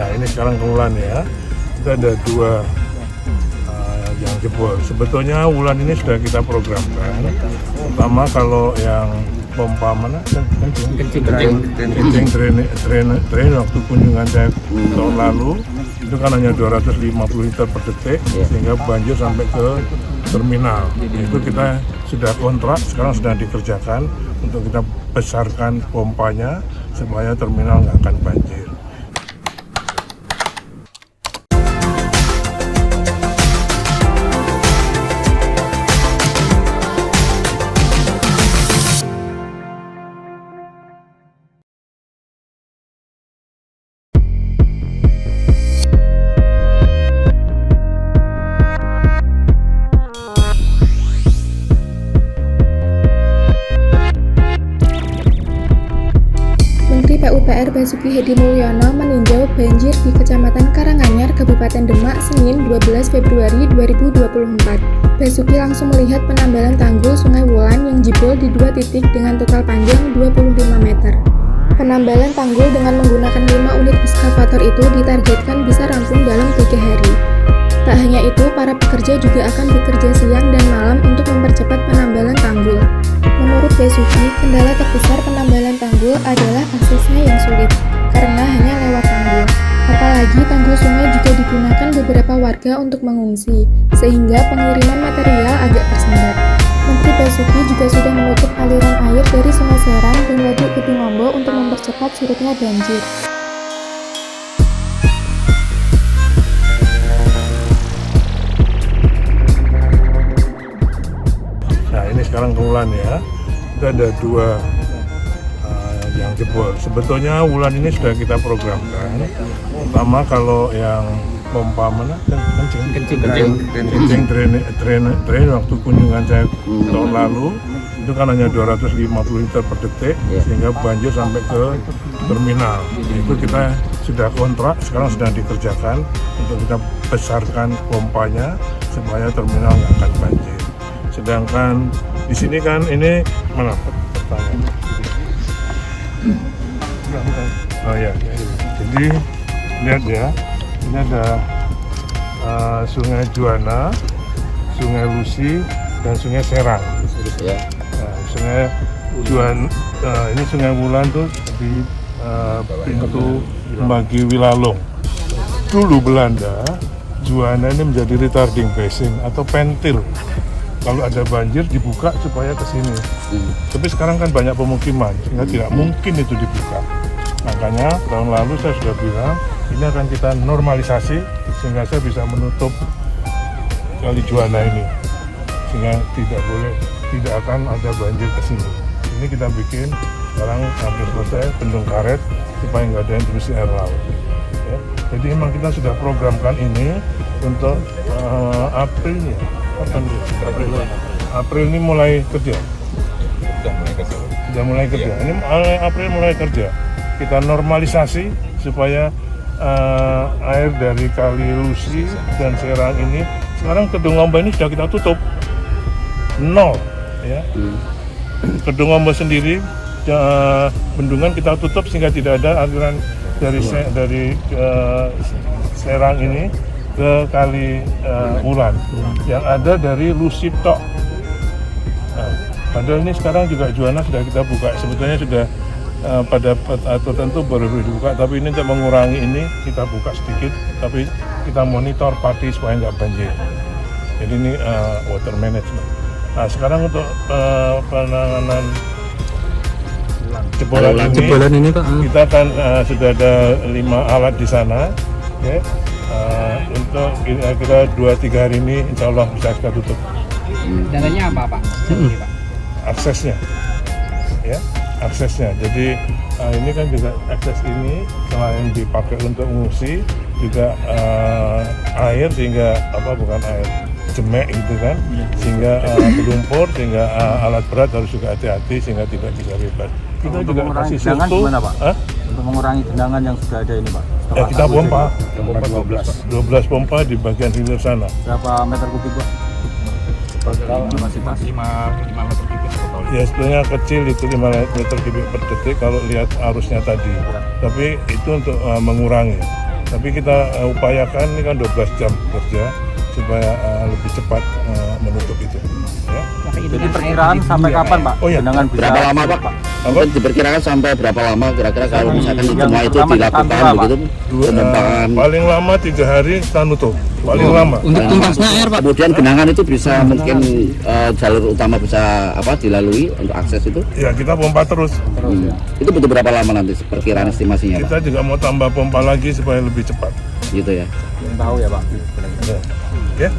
Nah ini sekarang kemulan ya, kita ada dua yang jebol. Sebetulnya wulan ini sudah kita programkan. Pertama kalau yang pompa mana? Kencing drain waktu kunjungan saya tahun lalu itu kan hanya 250 liter per detik sehingga banjir sampai ke terminal. Itu kita sudah kontrak, sekarang sedang dikerjakan untuk kita besarkan pompanya supaya terminal nggak akan banjir. PUPR Basuki Hedi Mulyono meninjau banjir di Kecamatan Karanganyar, Kabupaten Demak, Senin 12 Februari 2024. Basuki langsung melihat penambalan tanggul Sungai Wulan yang jebol di dua titik dengan total panjang 25 meter. Penambalan tanggul dengan menggunakan 5 unit ekskavator itu ditargetkan bisa rampung dalam 3 hari. Tak hanya itu, para pekerja juga akan bekerja siang dan malam untuk mempercepat penambalan tanggul. Menurut Basuki, kendala terbesar penambalan tanggul adalah aksesnya yang sulit, karena hanya lewat tanggul. Apalagi tanggul sungai juga digunakan beberapa warga untuk mengungsi, sehingga pengiriman material agak tersendat. Menteri Basuki juga sudah menutup aliran air dari Sungai Serang dan Waduk Kedungombo untuk mempercepat surutnya banjir. Nah ini sekarang kemulan ya, kita ada dua yang jebol. Sebetulnya wulan ini sudah kita programkan. Pertama kalau yang pompa mana? Kencing drain waktu kunjungan saya tahun lalu itu kan hanya 250 liter per detik sehingga banjir sampai ke terminal. Itu kita sudah kontrak, sekarang sedang dikerjakan untuk kita besarkan pompanya supaya terminal nggak akan banjir. Sedangkan di sini kan ini mana pertanyaan? Oh ya, jadi lihat ya, ini ada Sungai Juana, Sungai Lusi, dan Sungai Serang. Nah, Sungai Juana, ini Sungai Wulan tuh di pintu Magi Wilalung. Dulu Belanda, Juana ini menjadi retarding basin atau pentil. Kalau ada banjir dibuka supaya ke sini. Tapi sekarang kan banyak pemukiman sehingga tidak mungkin itu dibuka. Makanya tahun lalu saya sudah bilang ini akan kita normalisasi sehingga saya bisa menutup Kali Juana ini sehingga tidak akan ada banjir ke sini. Ini kita bikin sekarang hampir selesai bendung karet supaya nggak ada intrusi air laut. Ya. Jadi memang kita sudah programkan ini untuk April ini. April ini mulai kerja. Sudah mulai kerja. Ini April mulai kerja. Kita normalisasi supaya air dari Kali Lusi dan Serang ini sekarang Kedungombo ini sudah kita tutup 0 ya. Kedungombo sendiri bendungan kita tutup sehingga tidak ada aliran dari Serang ini ke Kali Wulan yang ada dari Lusi tok. Nah, padahal ini sekarang juga Juana sudah kita buka. Sebetulnya sudah pada tertentu baru dibuka, tapi ini untuk mengurangi ini kita buka sedikit, tapi kita monitor padi supaya nggak banjir. Jadi ini water management. Nah sekarang untuk penanganan jebolan ini Pak, kita akan sudah ada 5 alat di sana. Okay. Untuk kira-kira 2-3 hari ini insya Allah bisa kita tutup. Dananya apa Pak? Aksesnya ya, aksesnya. Jadi ini kan juga akses ini selain dipakai untuk mengungsi juga air sehingga bukan air jemek gitu kan, sehingga berlumpur sehingga alat berat harus juga hati-hati sehingga tidak bisa bebas. Kita untuk juga kasih surtu. Gimana, Pak? Untuk mengurangi genangan yang sudah ada ini Pak? Ya, kita pompa 12 pompa di bagian hilir sana. Berapa meter kubik Pak? Kapasitas 5 meter kubik total. Ya sebetulnya kecil itu 5 meter kubik per detik kalau lihat arusnya tadi. Tapi itu untuk mengurangi. Tapi kita upayakan ini kan 12 jam kerja supaya lebih cepat menutup itu. Ya. Jadi perkiraan sampai kapan Pak? Oh, iya. Genangan bisa Berapa lama Pak? Mungkin diperkirakan sampai berapa lama kira-kira kalau misalkan Yang semua itu pertama dilakukan ditantura, begitu? Pengembangan. Paling lama 3 hari kita nutup. Paling lama. Untuk tuntasnya air Pak. Kemudian genangan itu bisa mungkin jalur utama bisa dilalui untuk akses itu? Ya kita pompa terus. Itu butuh berapa lama nanti perkiraan estimasinya Pak? Kita juga mau tambah pompa lagi supaya lebih cepat. Gitu ya. Belum tahu ya Pak. Ya.